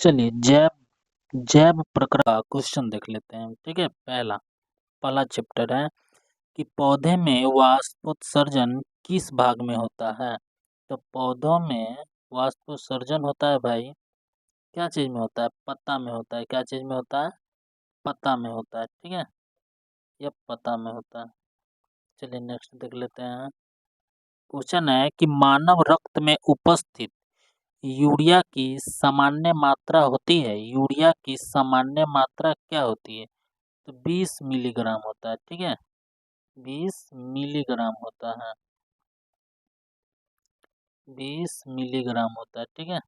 चलिए जैव जैव प्रक्रिया का क्वेश्चन देख लेते हैं। ठीक है, पहला चैप्टर है कि पौधे में वाष्पोत्सर्जन किस भाग में होता है। तो पौधों में वाष्पोत्सर्जन होता है भाई, क्या चीज में होता है? पत्ता में होता है। क्या चीज में होता है? पत्ता में होता है। ठीक है, ये पत्ता में होता है। चलिए नेक्स्ट देख लेते हैं। क्वेश्चन है कि मानव रक्त में उपस्थित यूरिया की सामान्य मात्रा होती है। यूरिया की सामान्य मात्रा क्या होती है? तो 20 मिलीग्राम होता है। ठीक है, 20 मिलीग्राम होता है। 20 मिलीग्राम होता है। ठीक है,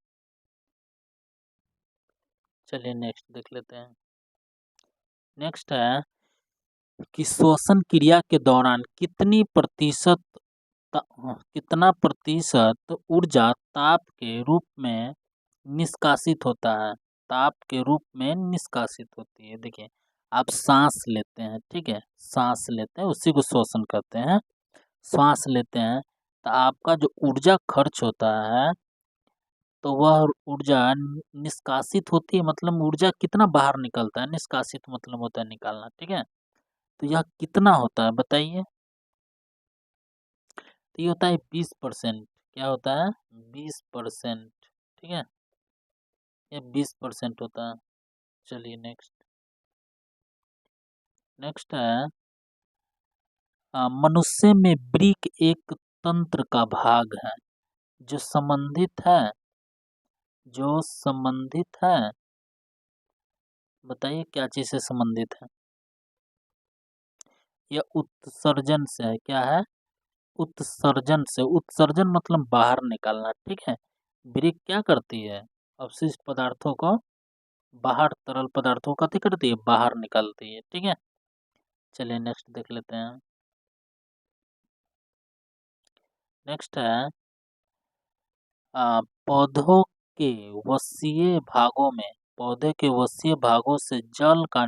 चलिए नेक्स्ट देख लेते हैं। नेक्स्ट है कि श्वसन क्रिया के दौरान कितना प्रतिशत ऊर्जा ताप के रूप में निष्कासित होता है? ताप के रूप में निष्कासित होती है। देखिए, आप सांस लेते हैं। ठीक है, सांस लेते हैं, उसी को श्वसन कहते हैं। सांस लेते हैं तो आपका जो ऊर्जा खर्च होता है, तो वह ऊर्जा निष्कासित होती है। मतलब ऊर्जा कितना बाहर निकलता है, निष्कासित मतलब होता है निकालना। ठीक है, तो यह कितना होता है बताइए? तो ये होता है 20%। क्या होता है? 20%। ठीक है, ये 20% होता है। चलिए नेक्स्ट नेक्स्ट है मनुष्य में वृक्क एक तंत्र का भाग है जो संबंधित है बताइए क्या चीज से संबंधित है? यह उत्सर्जन से है। क्या है? उत्सर्जन से। उत्सर्जन मतलब बाहर निकालना। ठीक है, वृक्क क्या करती है? अवशिष्ट पदार्थों को बाहर, तरल पदार्थों को कथी करती है? बाहर निकालती है। ठीक है, चलिए नेक्स्ट देख लेते हैं। नेक्स्ट है पौधों के वसीय भागों में पौधे के वसीय भागों से जल का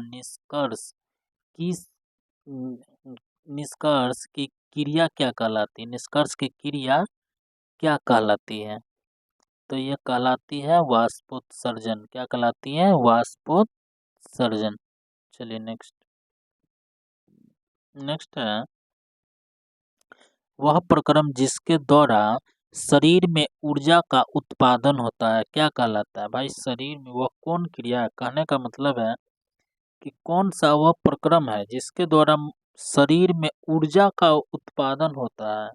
किस निष्कर्ष की क्रिया क्या कहलाती है? निष्कर्ष की क्रिया क्या कहलाती है? तो ये कहलाती है वाष्पोत्सर्जन। क्या कहलाती है? वाष्पोत्सर्जन। चलिए नेक्स्ट है वह प्रक्रम जिसके द्वारा शरीर में ऊर्जा का उत्पादन होता है क्या कहलाता है? भाई शरीर में वह कौन क्रिया है? कहने का मतलब है कि कौन सा वह प्रक्रम है जिसके द्वारा शरीर में ऊर्जा का उत्पादन होता है।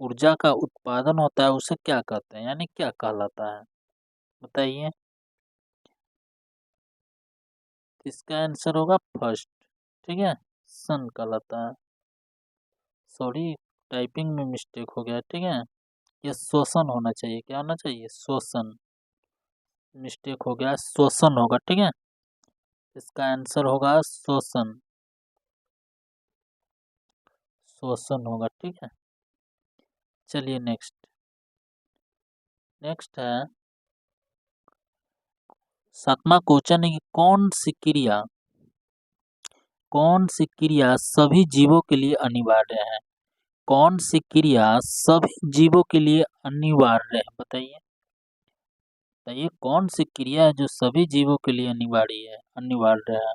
ऊर्जा का उत्पादन होता है, उसे क्या कहते हैं, यानी क्या कहलाता है बताइए? इसका आंसर होगा फर्स्ट। ठीक है, सन कहलाता है। सॉरी, टाइपिंग में मिस्टेक हो गया। ठीक है, ये श्वसन होना चाहिए। क्या होना चाहिए? श्वसन। मिस्टेक हो गया, श्वसन होगा। ठीक है, इसका आंसर होगा श्वसन। श्वसन होगा। ठीक है, चलिए नेक्स्ट है 7वां क्वेश्चन है कि कौन सी क्रिया सभी जीवों के लिए अनिवार्य है? कौन सी क्रिया सभी जीवों के लिए अनिवार्य है बताइए? बताइए कौन सी क्रिया है जो सभी जीवों के लिए अनिवार्य है?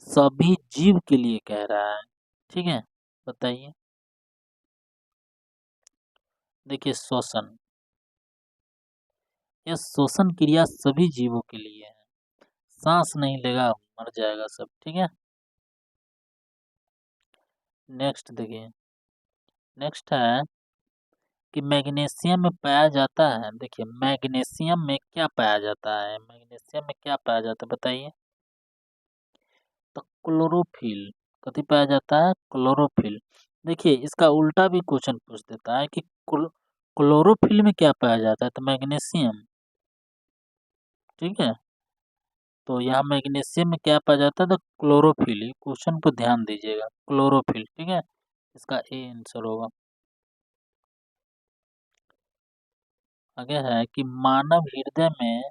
सभी जीव के लिए कह रहा है। ठीक है, बताइए। देखिए श्वसन, यह श्वसन क्रिया सभी जीवों के लिए है। सांस नहीं लेगा मर जाएगा सब। ठीक है, नेक्स्ट देखिए। नेक्स्ट है कि मैग्नीशियम में पाया जाता है। देखिए मैग्नीशियम में क्या पाया जाता है? मैग्नीशियम में क्या पाया जाता है बताइए? तो क्लोरोफिल। कथी पाया जाता है? क्लोरोफिल। देखिए इसका उल्टा भी क्वेश्चन पूछ देता है कि क्लोरोफिल में क्या पाया जाता है? तो मैग्नीशियम। ठीक है, तो यहाँ मैग्नीशियम में क्या पाया जाता है? तो क्लोरोफिल। क्वेश्चन पर ध्यान दीजिएगा, क्लोरोफिल। ठीक है, इसका ए आंसर होगा। आगे है कि मानव हृदय में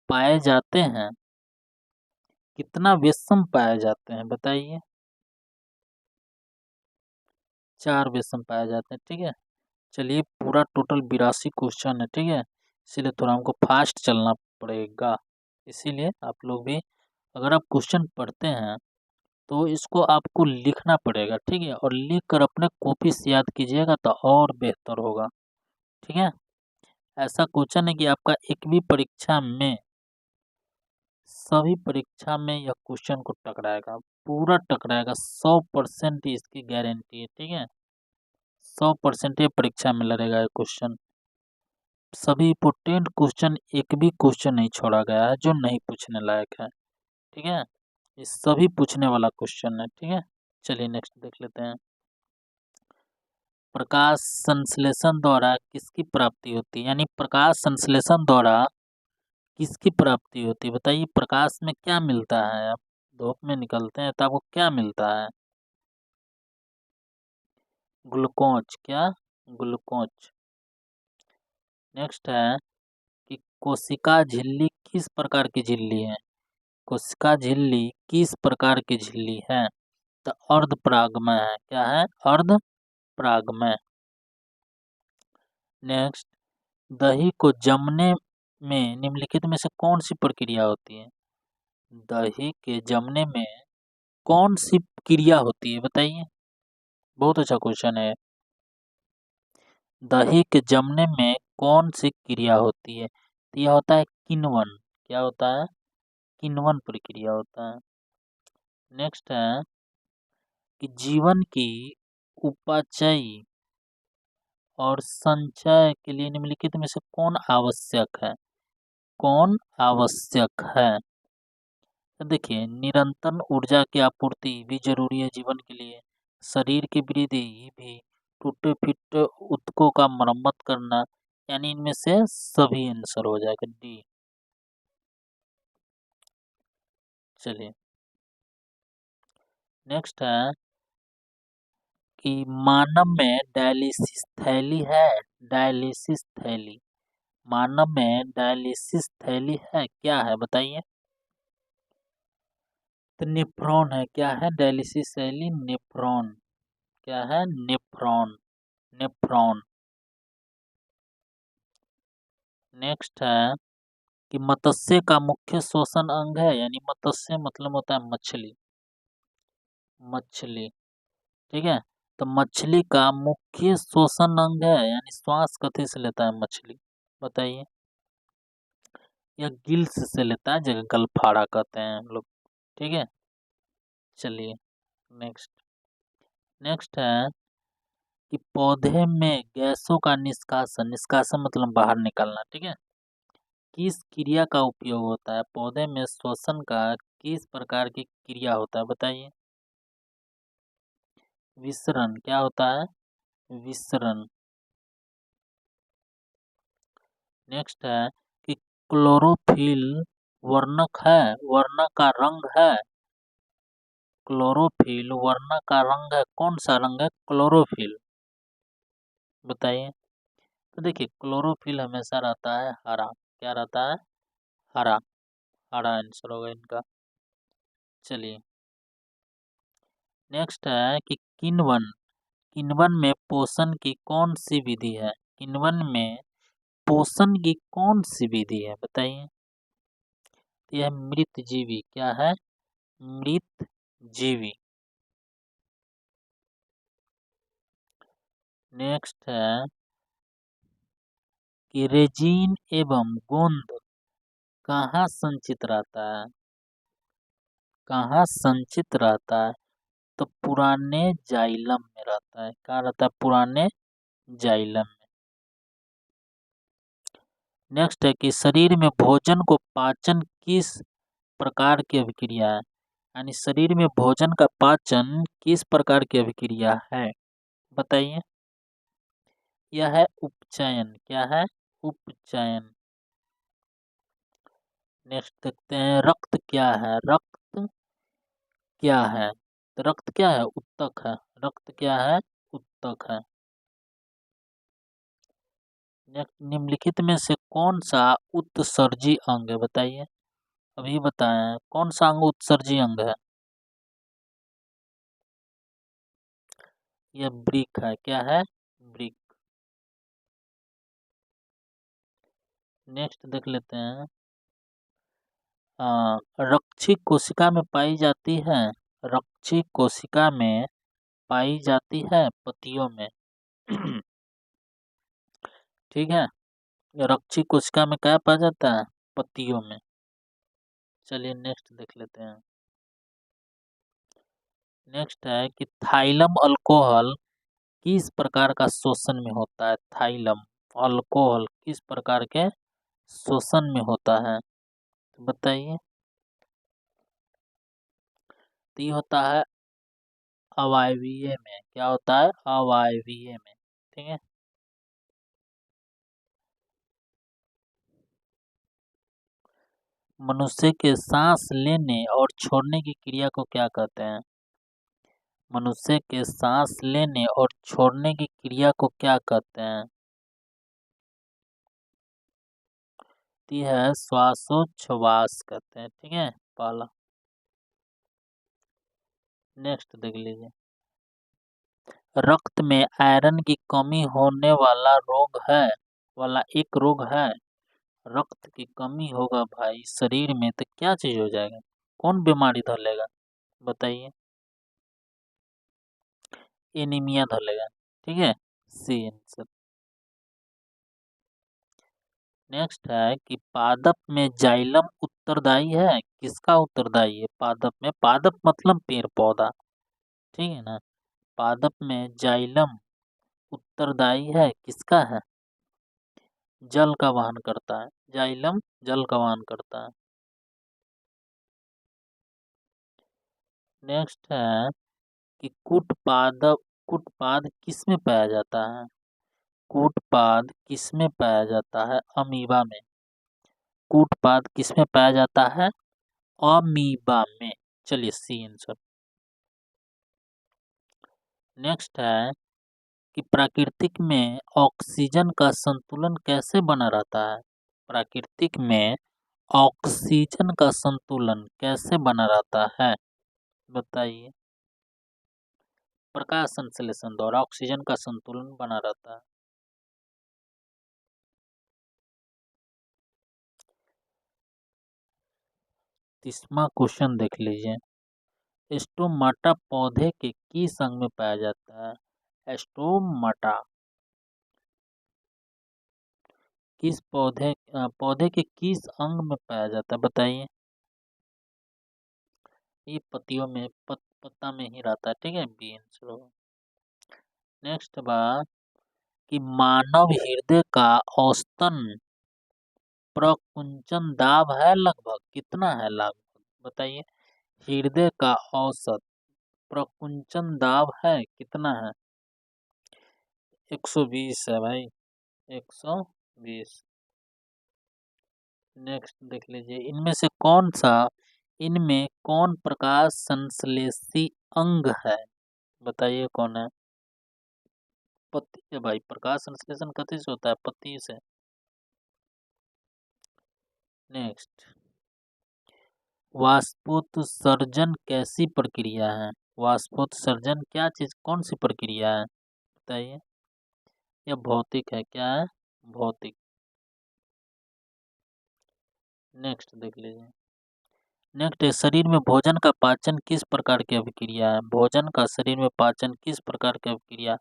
पाए जाते हैं कितना विषम पाए जाते हैं बताइए? 4 विषम पाए जाते हैं। ठीक है, चलिए पूरा टोटल 82 क्वेश्चन है। ठीक है, इसीलिए थोड़ा हमको फास्ट चलना पड़ेगा। इसीलिए आप लोग भी अगर आप क्वेश्चन पढ़ते हैं तो इसको आपको लिखना पड़ेगा, ठीक है, और लिख कर अपने कॉपी से याद कीजिएगा तो और बेहतर होगा, ठीक है। ऐसा क्वेश्चन है कि आपका एक भी परीक्षा में, सभी परीक्षा में यह क्वेश्चन को टकराएगा, पूरा टकराएगा, 100% इसकी गारंटी है, ठीक है। 100% ये परीक्षा में लड़ेगा ये क्वेश्चन। सभी इम्पोर्टेंट क्वेश्चन, एक भी क्वेश्चन नहीं छोड़ा गया है जो नहीं पूछने लायक है, ठीक है। ये सभी पूछने वाला क्वेश्चन है, ठीक है। चलिए नेक्स्ट देख लेते हैं। प्रकाश संश्लेषण द्वारा किसकी प्राप्ति होती है, यानी प्रकाश संश्लेषण द्वारा किसकी प्राप्ति होती है, बताइए। प्रकाश में क्या मिलता है, आप धूप में निकलते हैं तो आपको क्या मिलता है? ग्लूकोज, क्या? ग्लूकोज। नेक्स्ट है कि कोशिका झिल्ली किस प्रकार की झिल्ली है? कोशिका झिल्ली किस प्रकार की झिल्ली है? तो अर्धपरागमय है, क्या है? अर्धपरागमय। नेक्स्ट, दही को जमने में निम्नलिखित में से कौन सी प्रक्रिया होती है? दही के जमने में कौन सी क्रिया होती है, बताइए। बहुत अच्छा क्वेश्चन है। दही के जमने में कौन सी क्रिया होती है? तो यह होता है किण्वन। क्या होता है? किण्वन प्रक्रिया होता है। नेक्स्ट है कि जीवन की उपाचय और संचय के लिए निम्नलिखित में से कौन आवश्यक है? कौन आवश्यक है? तो देखिए, निरंतर ऊर्जा की आपूर्ति भी जरूरी है जीवन के लिए, शरीर की वृद्धि भी, टूटे फूटे ऊतकों का मरम्मत करना, यानी इनमें से सभी आंसर हो जाएगा डी। चलिए नेक्स्ट है कि मानव में डायलिसिस थैली है? डायलिसिस थैली, मानव में डायलिसिस थैली है, क्या है, बताइए। तो नेफ्रॉन है, क्या है डायलिसिस थैली? नेफ्रॉन। क्या है? Nephron, nephron. नेक्स्ट है कि मत्स्य का मुख्य श्वसन अंग है, यानी मत्स्य मतलब होता है मछली, मछली, ठीक है। तो मछली का मुख्य श्वसन अंग है, यानी श्वास कथी से लेता है मछली, बताइए। यह गिल्स से लेता है, जगह गलफाड़ा कहते हैं हम लोग, ठीक है। चलिए नेक्स्ट। नेक्स्ट है कि पौधे में गैसों का निष्कासन, निष्कासन मतलब बाहर निकलना, ठीक है, किस क्रिया का उपयोग होता है? पौधे में श्वसन का किस प्रकार की क्रिया होता है, बताइए। विसरण, क्या होता है? विसरण। नेक्स्ट है कि क्लोरोफिल वर्णक है, वर्णक का रंग है? क्लोरोफिल वर्णक का रंग है, कौन सा रंग है क्लोरोफिल, बताइए। तो देखिए, क्लोरोफिल हमेशा रहता है हरा, क्या रहता है? हरा, हरा आंसर होगा इनका। चलिए नेक्स्ट है कि किण्वन, किण्वन में पोषण की कौन सी विधि है? किण्वन में पोषण की कौन सी विधि है, बताइए। तो यह मृत जीवी, क्या है? मृत जीवी। नेक्स्ट है कि रेजिन एवं गोंद कहाँ संचित रहता है? कहाँ संचित रहता है? तो पुराने जाइलम में रहता है, कहाँ रहता है? पुराने जाइलम में। नेक्स्ट है कि शरीर में भोजन को पाचन किस प्रकार की अभिक्रिया है, यानी शरीर में भोजन का पाचन किस प्रकार की अभिक्रिया है, बताइए। यह है उपचयन, क्या है? उपचयन। नेक्स्ट देखते हैं, रक्त क्या है? रक्त क्या है? तो रक्त क्या है? उत्तक है, रक्त क्या है? उत्तक है। नेक्स्ट, निम्नलिखित में से कौन सा उत्सर्जी अंग है, बताइए। अभी बताएं कौन सा अंग उत्सर्जी अंग है? यह ब्रिक है, क्या है? ब्रिक। नेक्स्ट देख लेते हैं रक्षी कोशिका में पाई जाती है, रक्षी कोशिका में पाई जाती है पत्तियों में। ठीक है, रक्षी कोशिका में क्या पाया जाता है? पत्तियों में। चलिए नेक्स्ट देख लेते हैं। नेक्स्ट है कि थाइलम अल्कोहल किस प्रकार का शोषण में होता है? थाइलम अल्कोहल किस प्रकार के शोषण में होता है, तो बताइए। तो ये होता है अवायवीय में। क्या होता है? अवायवीय में। ठीक है। मनुष्य के सांस लेने और छोड़ने की क्रिया को क्या कहते हैं? मनुष्य के सांस लेने और छोड़ने की क्रिया को क्या कहते हैं? ये है श्वासोच्छ्वास कहते हैं। ठीक है, पहला। नेक्स्ट देख लीजिए। रक्त में आयरन की कमी होने वाला एक रोग है। रक्त की कमी होगा भाई शरीर में तो क्या चीज हो जाएगा? कौन बीमारी धलेगा? बताइए। एनीमिया धलेगा। ठीक है, सी आंसर। नेक्स्ट है कि पादप में जाइलम उत्तरदायी है। किसका उत्तरदायी है? पादप में। पादप मतलब पेड़ पौधा। ठीक है ना। पादप में जाइलम उत्तरदायी है, किसका है? जल का वहन करता है। जाइलम जल का वहन करता है। नेक्स्ट है कि कूटपाद किस में पाया जाता है? कूटपाद किस में पाया जाता है? अमीबा में। कूटपाद किस में पाया जाता है? अमीबा में। चलिए सी आंसर। नेक्स्ट है कि प्राकृतिक में ऑक्सीजन का संतुलन कैसे बना रहता है? प्राकृतिक में ऑक्सीजन का संतुलन कैसे बना रहता है, बताइए। प्रकाश संश्लेषण द्वारा ऑक्सीजन का संतुलन बना रहता है। 30वां क्वेश्चन देख लीजिए। स्टोमाटा पौधे के किस अंग में पाया जाता है? स्टोमाटा किस पौधे के किस अंग में पाया जाता है, बताइए। ये पत्तियों में पत्ता में ही रहता है। ठीक है, बी आंसर होगा। नेक्स्ट बात कि मानव हृदय का औसतन प्रकुंचन दाब है लगभग कितना है? लगभग बताइए। हृदय का औसत प्रकुंचन दाब है कितना है? 120 है भाई, 120। नेक्स्ट देख लीजिए। इनमें कौन प्रकाश संश्लेषी अंग है, बताइए कौन है? पत्ती है भाई। प्रकाश संश्लेषण कथी से होता है? पत्ती से। नेक्स्ट, वाष्पोत्सर्जन कैसी प्रक्रिया है? वाष्पोत्सर्जन क्या चीज, कौन सी प्रक्रिया है, बताइए। यह भौतिक है। क्या है? भौतिक। नेक्स्ट देख लीजिए। नेक्स्ट है शरीर में भोजन का पाचन किस प्रकार की अभिक्रिया है? भोजन का शरीर में पाचन किस प्रकार की अभिक्रिया?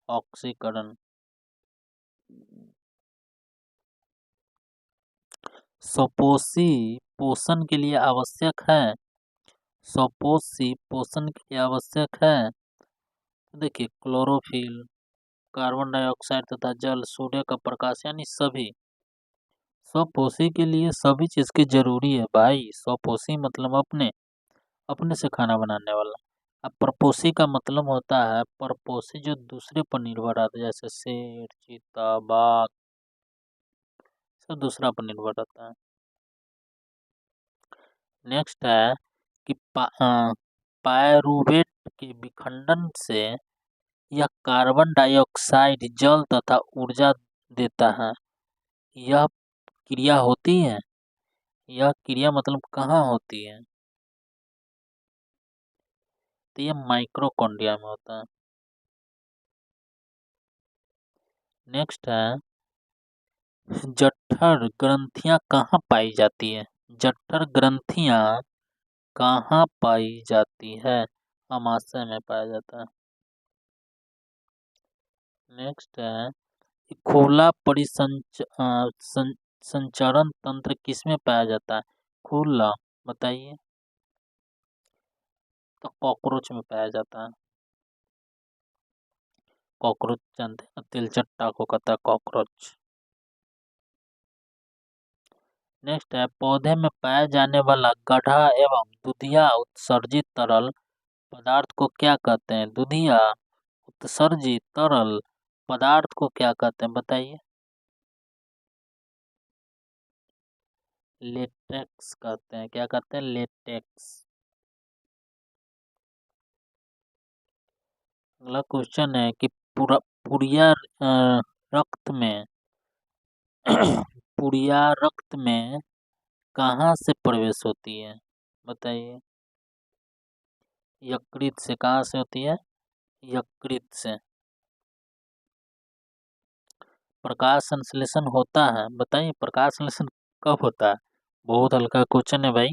ऑक्सीकरण। सपोषी पोषण के लिए आवश्यक है। सपोषी पोषण के लिए आवश्यक है। देखिए क्लोरोफिल, कार्बन डाइऑक्साइड तथा जल, सूर्य का प्रकाश, यानी सभी। स्वपोषी के लिए सभी चीज की जरूरी है भाई। स्वपोषी मतलब अपने अपने से खाना बनाने वाला। अब परपोषी का मतलब होता है परपोषी जो दूसरे पर निर्भर रहता है, जैसे शेर, चीता, बाघ, सब दूसरा पर निर्भर रहता है। नेक्स्ट है कि पायरूवेट के विखंडन से यह कार्बन डाइऑक्साइड, जल तथा ऊर्जा देता है। यह क्रिया होती है। यह क्रिया मतलब कहाँ होती है? तो यह माइक्रोकॉन्ड्रिया में होता है। नेक्स्ट है जठर ग्रंथियां कहाँ पाई जाती है? जठर ग्रंथियां कहाँ पाई जाती है? आमाशय में पाया जाता है। नेक्स्ट है खुला संचरण तंत्र किसमें पाया जाता है? खुला बताइए। तो कॉकरोच में पाया जाता है। कॉकरोच जानते हैं, तिलचट्टा को कहता है कॉकरोच। नेक्स्ट है पौधे में पाया जाने वाला गाढ़ा एवं दूधिया उत्सर्जित तरल पदार्थ को क्या कहते हैं? दूधिया उत्सर्जित तरल पदार्थ को क्या कहते हैं बताइए। लेटेक्स कहते हैं। क्या कहते हैं? लेटेक्स। अगला क्वेश्चन है कि पुड़िया रक्त में पुड़िया रक्त में कहाँ से प्रवेश होती है बताइए। यकृत से। कहाँ से होती है? यकृत से। प्रकाश संश्लेषण होता है बताइए। प्रकाश संश्लेषण कब होता है? बहुत हल्का क्वेश्चन है भाई।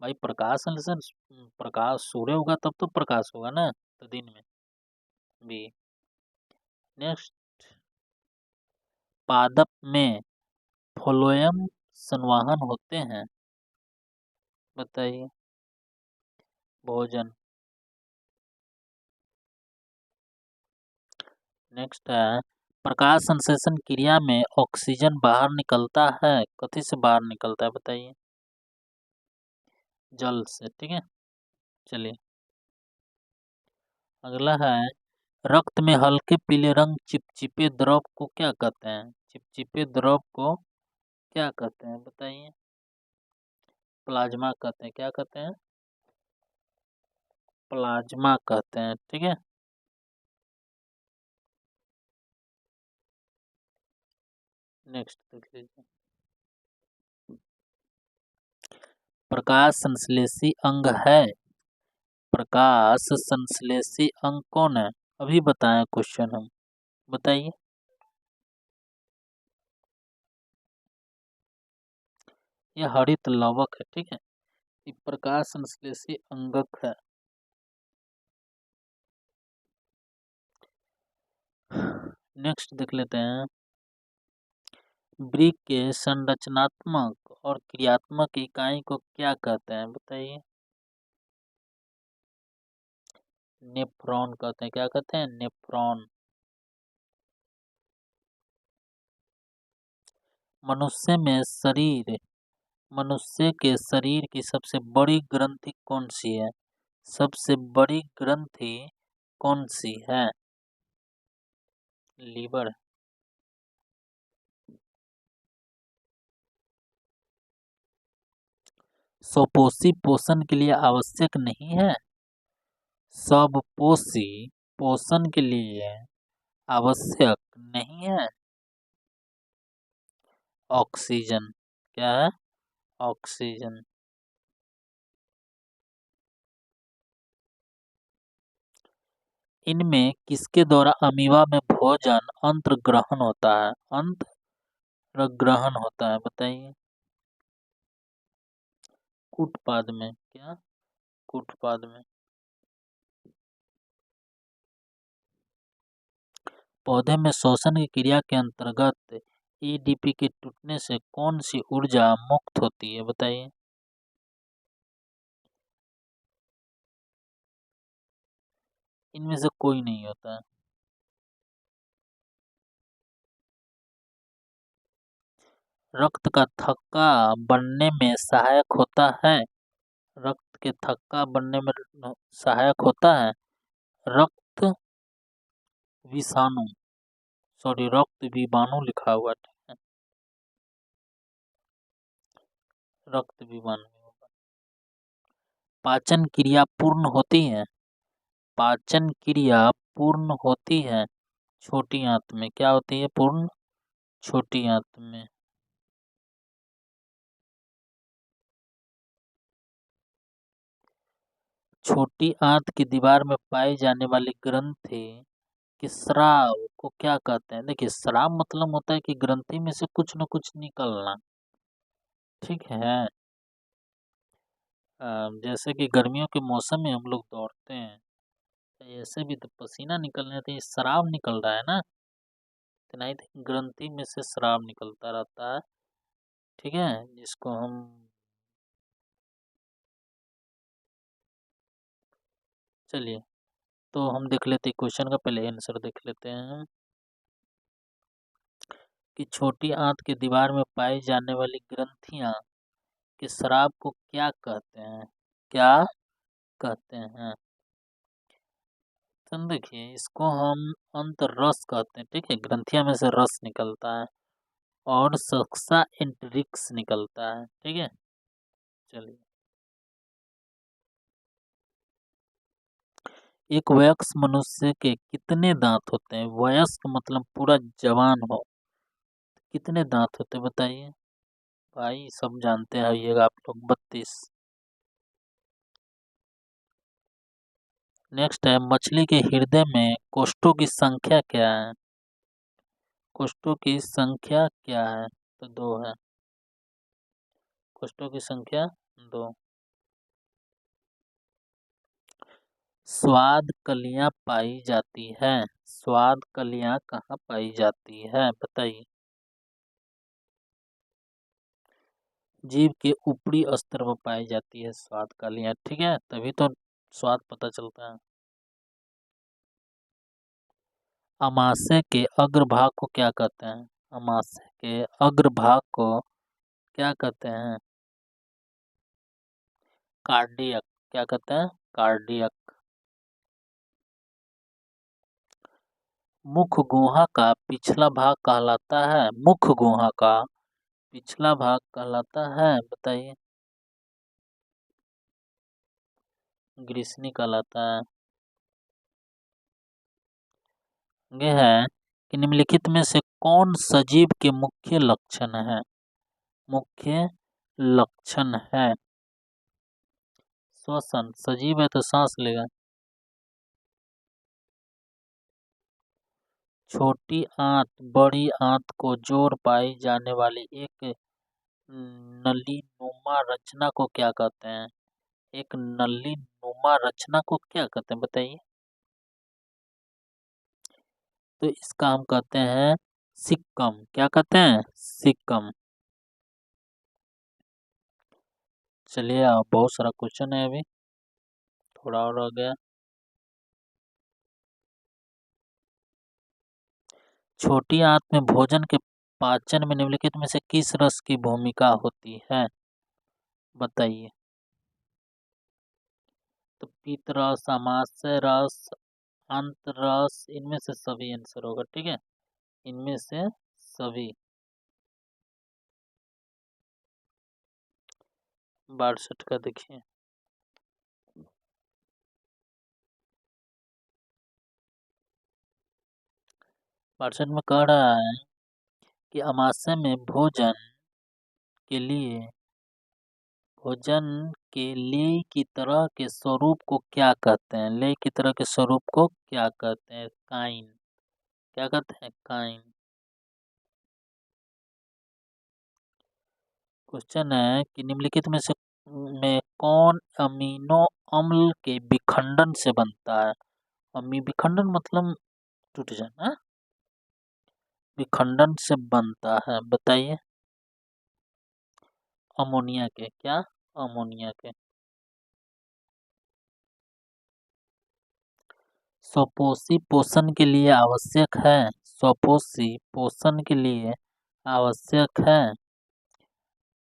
भाई प्रकाश संश्लेषण प्रकाश सूर्य होगा तब तो प्रकाश होगा ना, तो दिन में भी। नेक्स्ट पादप में फ्लोएम संवहन होते हैं बताइए। भोजन। नेक्स्ट है प्रकाश संश्लेषण क्रिया में ऑक्सीजन बाहर निकलता है। कथी से बाहर निकलता है बताइए। जल से। ठीक है, चलिए अगला है रक्त में हल्के पीले रंग चिपचिपे द्रव को क्या कहते हैं? चिपचिपे द्रव को क्या कहते हैं बताइए। प्लाज्मा कहते हैं। क्या कहते हैं? प्लाज्मा कहते हैं। ठीक है, नेक्स्ट देख लीजिए। प्रकाश संश्लेषी अंग है। प्रकाश संश्लेषी अंग कौन है? अभी बताएं क्वेश्चन हम, बताइए। यह हरित लवक है। ठीक है, ये प्रकाश संश्लेषी अंगक है। नेक्स्ट देख लेते हैं वृक्क के संरचनात्मक और क्रियात्मक इकाई को क्या कहते हैं बताइए। नेफ्रॉन कहते हैं। क्या कहते हैं? नेफ्रॉन। मनुष्य के शरीर की सबसे बड़ी ग्रंथि कौन सी है? सबसे बड़ी ग्रंथि कौन सी है? लीवर। स्वपोषी पोषण के लिए आवश्यक नहीं है। सबपोषी पोषण के लिए आवश्यक नहीं है। ऑक्सीजन। क्या है? ऑक्सीजन। इनमें किसके द्वारा अमीबा में भोजन अंत्र ग्रहण होता है? अंत्र ग्रहण होता है बताइए। कूटपाद में। क्या? कूटपाद में। पौधे में श्वसन की क्रिया के अंतर्गत एडीपी के टूटने से कौन सी ऊर्जा मुक्त होती है बताइए। इनमें से कोई नहीं होता है। रक्त का थक्का बनने में सहायक होता है। रक्त के थक्का बनने में सहायक होता है रक्त विषाणु। सॉरी, रक्त विषाणु लिखा हुआ है। ठीक है, रक्त विषाणु। पाचन क्रिया पूर्ण होती है। पाचन क्रिया पूर्ण होती है छोटी आंत में। क्या होती है? पूर्ण छोटी आंत में। छोटी आंत की दीवार में पाई जाने वाली ग्रंथि कि स्राव को क्या कहते हैं? देखिए, स्राव मतलब होता है कि ग्रंथि में से कुछ न कुछ निकलना। ठीक है। जैसे कि गर्मियों के मौसम में हम लोग दौड़ते हैं, तो ऐसे भी तो पसीना निकलने तो ये शराब निकल रहा है ना, तो नहीं तो ग्रंथि में से शराब निकलता रहता है, ठीक है, जिसको हम चलिए, तो हम देख लेते हैं क्वेश्चन का, पहले आंसर देख लेते हैं कि छोटी आंत के दीवार में पाई जाने वाली ग्रंथियां के स्राव को क्या कहते हैं, क्या कहते हैं। तो देखिए, इसको हम अंतररस कहते हैं, ठीक है, ग्रंथिया में से रस निकलता है और सक्सा एंट्रिक्स निकलता है, ठीक है। चलिए, एक वयस्क मनुष्य के कितने दांत होते हैं, वयस्क मतलब पूरा जवान हो, कितने दांत होते हैं बताइए। भाई सब जानते हैं ये आप लोग, 32। नेक्स्ट है, मछली के हृदय में कोष्ठों की संख्या क्या है, कोष्ठों की संख्या क्या है, तो 2 है, कोष्ठों की संख्या 2। स्वाद कलियां पाई जाती है, स्वाद कलियां कहाँ पाई जाती है बताइए। जीभ के ऊपरी स्तर पर पाई जाती है स्वाद कलियां, ठीक है, तभी तो स्वाद पता चलता है। अमाशय के अग्रभाग को क्या कहते हैं, अमाशय के अग्रभाग को क्या कहते हैं, कार्डियक, क्या कहते हैं, कार्डियक। मुख गुहा का पिछला भाग कहलाता है, मुख गुहा का पिछला भाग कहलाता है बताइए। ग्रीसनी कहलाता है। ये है कि निम्नलिखित में से कौन सजीव के मुख्य लक्षण है, मुख्य लक्षण है। श्वसन, सजीव है तो सांस लेगा। छोटी आंत बड़ी आंत को जोड़ पाई जाने वाली एक नली नुमा रचना को क्या कहते हैं, एक नली नुमा रचना को क्या कहते हैं बताइए। तो इसका हम कहते हैं सिक्कम, क्या कहते हैं, सिक्कम। चलिए, अब बहुत सारा क्वेश्चन है, अभी थोड़ा और आ गया। छोटी आंत में भोजन के पाचन में निम्नलिखित में से किस रस की भूमिका होती है बताइए। तो पित्त रस, आमाशय रस, आंत रस, इनमें से सभी आंसर होगा, ठीक है, इनमें से सभी। 62 का देखिए, 62 में कह रहा है कि अमाशय में के लिए भोजन के लेय की तरह के स्वरूप को क्या कहते हैं, लेय की तरह के स्वरूप को क्या कहते हैं, काइन, क्या कहते हैं, काइन। क्वेश्चन है कि निम्नलिखित में से में कौन अमीनो अम्ल के विखंडन से बनता है, अमी विखंडन मतलब टूट जाना, विखंडन से बनता है बताइए। अमोनिया के, क्या, अमोनिया के। स्वपोषी पोषण के लिए आवश्यक है, स्वपोषी पोषण के लिए आवश्यक है।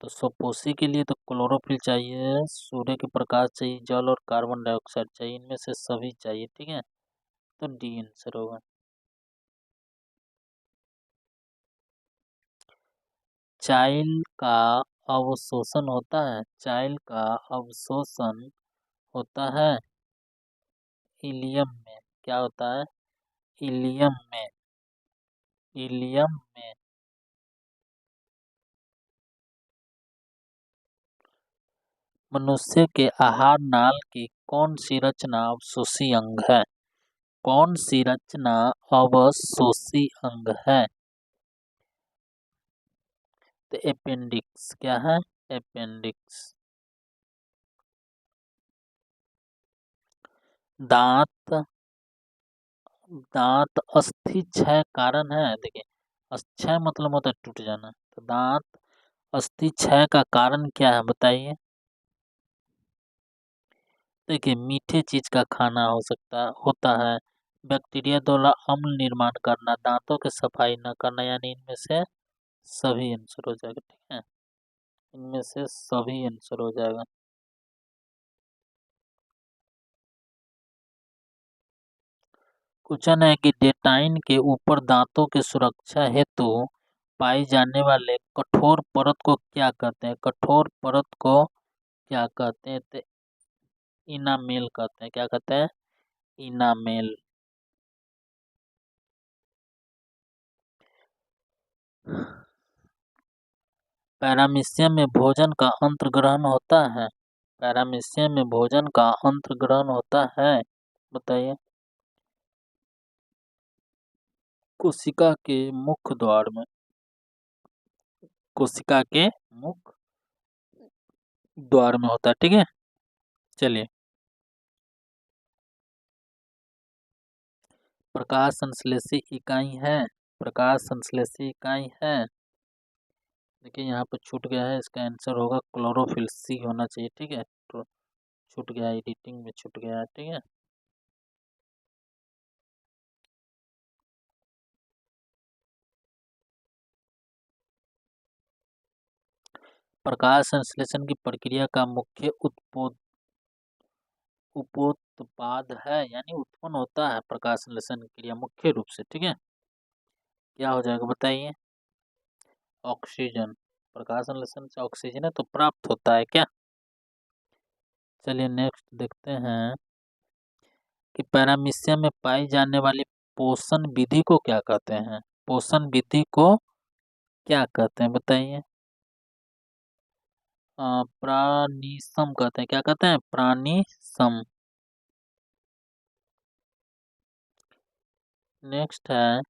तो स्वपोषी के लिए तो क्लोरोफिल चाहिए, सूर्य के प्रकाश चाहिए, जल और कार्बन डाइऑक्साइड चाहिए, इनमें से सभी चाहिए, ठीक है, तो डी आंसर होगा। चाइल्ड का अवशोषण होता है, चाइल्ड का अवशोषण होता है इलियम में, क्या होता है, इलियम में, इलियम में। मनुष्य के आहार नाल की कौन सी रचना अवशोषी अंग है, कौन सी रचना अवशोषी अंग है। तो अपेंडिक्स क्या है, अपेंडिक्स। दांत, दांत अस्थि क्षय कारण है। देखिए क्षय मतलब होता है टूट जाना, तो दांत अस्थि क्षय का कारण क्या है बताइए। देखिए मीठे चीज का खाना हो सकता होता है, बैक्टीरिया द्वारा अम्ल निर्माण करना, दांतों की सफाई न करना, यानी इनमें से सभी आंसर हो जाएगा। ठीक है, इनमें से सभी आंसर हो जाएगा। क्वेश्चन है कि डेटाइन के ऊपर दांतों की सुरक्षा हेतु पाई जाने वाले कठोर परत को क्या कहते हैं। कठोर परत को क्या कहते हैं, तो इनामेल कहते हैं। क्या कहते हैं, इनामेल। पैरामीशियम में भोजन का अंतर्ग्रहण होता है। पैरामीशियम में भोजन का अंतर्ग्रहण होता है, बताइए। कोशिका के मुख्य द्वार में, कोशिका के मुख्य द्वार में होता है। ठीक है, चलिए। प्रकाश संश्लेषी इकाई है, प्रकाश संश्लेषी इकाई है। देखिए यहाँ पर छूट गया है, इसका आंसर होगा क्लोरोफिल, सी होना चाहिए। ठीक है, तो छूट गया, एडिटिंग में छूट गया है। ठीक है, प्रकाश संश्लेषण की प्रक्रिया का मुख्य उपोत्पाद है, यानी उत्पन्न होता है प्रकाश संश्लेषण की क्रिया मुख्य रूप से। ठीक है, क्या हो जाएगा बताइए। ऑक्सीजन, प्रकाश संश्लेषण से ऑक्सीजन है तो प्राप्त होता है क्या। चलिए नेक्स्ट देखते हैं कि पैरामीशियम में पाई जाने वाली पोषण विधि को क्या कहते हैं। पोषण विधि को क्या कहते हैं बताइए। प्राणिसम कहते हैं। क्या कहते हैं, प्राणिसम। नेक्स्ट है,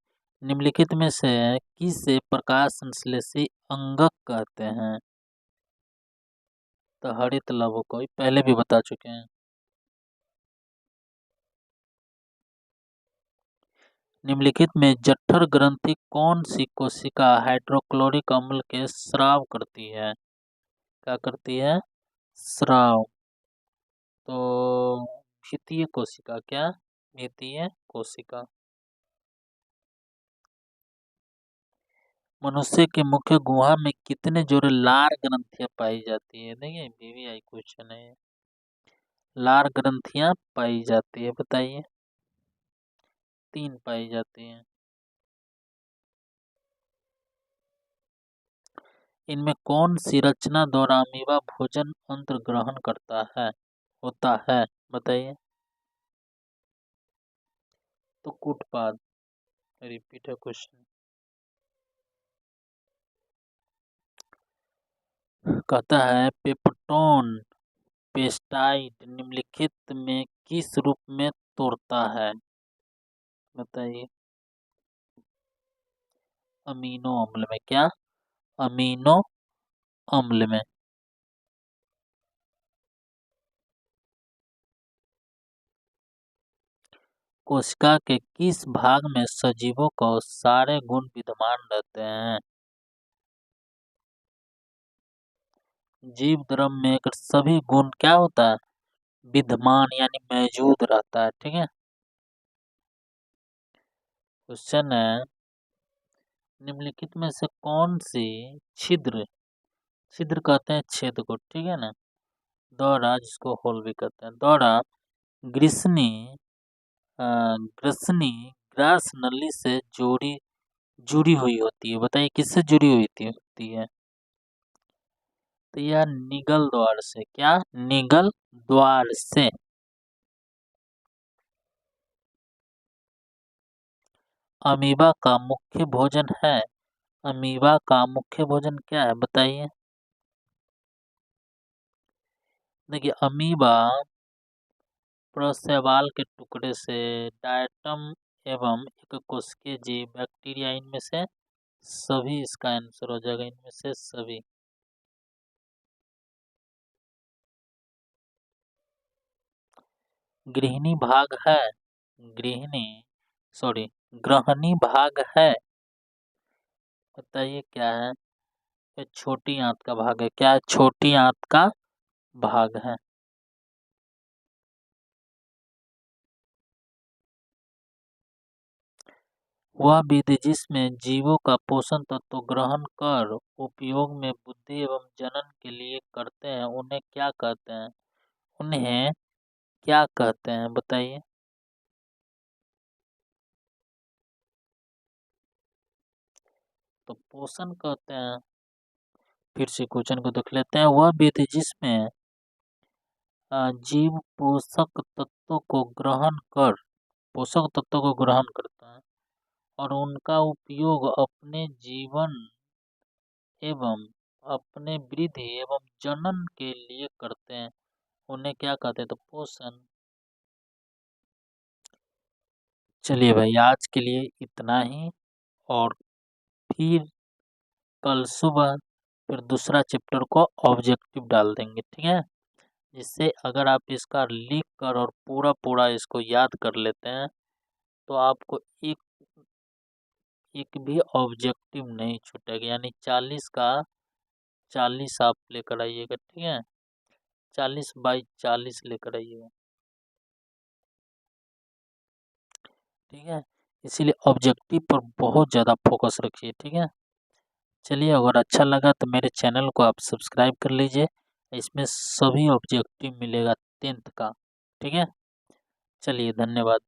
निम्नलिखित में से किसे प्रकाश संश्लेषी अंगक कहते हैं। तो हरित लवण को पहले भी बता चुके हैं। निम्नलिखित में जठर ग्रंथि कौन सी कोशिका हाइड्रोक्लोरिक अम्ल के स्राव करती है। क्या करती है, स्राव। तो भीतीय कोशिका, क्या, भीतीय कोशिका। मनुष्य के मुख्य गुहा में कितने जोड़े लार ग्रंथियां पाई जाती है। देखिए बीवीआई क्वेश्चन है, लार ग्रंथियां पाई जाती है, बताइए। 3 पाई जाती हैं। इनमें कौन सी रचना द्वारा अमीबा भोजन अंतर ग्रहण करता है, होता है, बताइए। तो कूटपाद, रिपीट है क्वेश्चन। कहता है पेप्टोन पेस्टाइड निम्नलिखित में किस रूप में तोड़ता है, बताइए। अमीनो अम्ल में, क्या, अमीनो अम्ल में। कोशिका के किस भाग में सजीवों को सारे गुण विद्यमान रहते हैं। जीव द्रव में अगर सभी गुण क्या होता है, विद्यमान यानी मौजूद रहता है। ठीक है, क्वेश्चन है, निम्नलिखित में से कौन सी छिद्र, छिद्र कहते हैं छेद को, ठीक है ना, द्वारा, जिसको होल भी कहते हैं, द्वारा ग्रीष्मी ग्रसनी ग्रास नली से जुड़ी हुई होती है। बताइए किससे जुड़ी हुई होती है। तो यह निगल द्वार से, क्या, निगल द्वार से। अमीबा का मुख्य भोजन है, अमीबा का मुख्य भोजन क्या है, बताइए। देखिए अमीबा प्रशैवाल के टुकड़े से डायटम एवं एक कोशिकीय जीव, बैक्टीरिया, इनमें से सभी इसका आंसर हो जाएगा, इनमें से सभी। गृहिणी भाग है, गृहिणी सॉरी ग्रहणी भाग है। बताइए क्या है? ये छोटी आंत का भाग है। क्या है? छोटी आंत का भाग है। वह विधि जिसमें जीवों का पोषण तत्व ग्रहण कर उपयोग में बुद्धि एवं जनन के लिए करते हैं, उन्हें क्या कहते हैं? उन्हें क्या कहते हैं? बताइए। तो पोषण कहते हैं। फिर से क्वेश्चन को देख लेते हैं। वह विधि जिसमें जीव पोषक तत्वों को ग्रहण करता है और उनका उपयोग अपने जीवन एवं अपने वृद्धि एवं जनन के लिए करते हैं, उन्हें क्या कहते हैं? तो पोषण। चलिए भाई, आज के लिए इतना ही। और फिर कल सुबह फिर दूसरा चैप्टर को ऑब्जेक्टिव डाल देंगे, ठीक है? जिससे अगर आप इसका लिख कर और पूरा पूरा इसको याद कर लेते हैं तो आपको एक एक भी ऑब्जेक्टिव नहीं छूटेगा। यानी 40 का 40 आप लेकर आइएगा, ठीक है? 40/40 लेकर आइएगा, ठीक है? इसीलिए ऑब्जेक्टिव पर बहुत ज़्यादा फोकस रखिए, ठीक है? चलिए, अगर अच्छा लगा तो मेरे चैनल को आप सब्सक्राइब कर लीजिए। इसमें सभी ऑब्जेक्टिव मिलेगा 10th का, ठीक है? चलिए, धन्यवाद।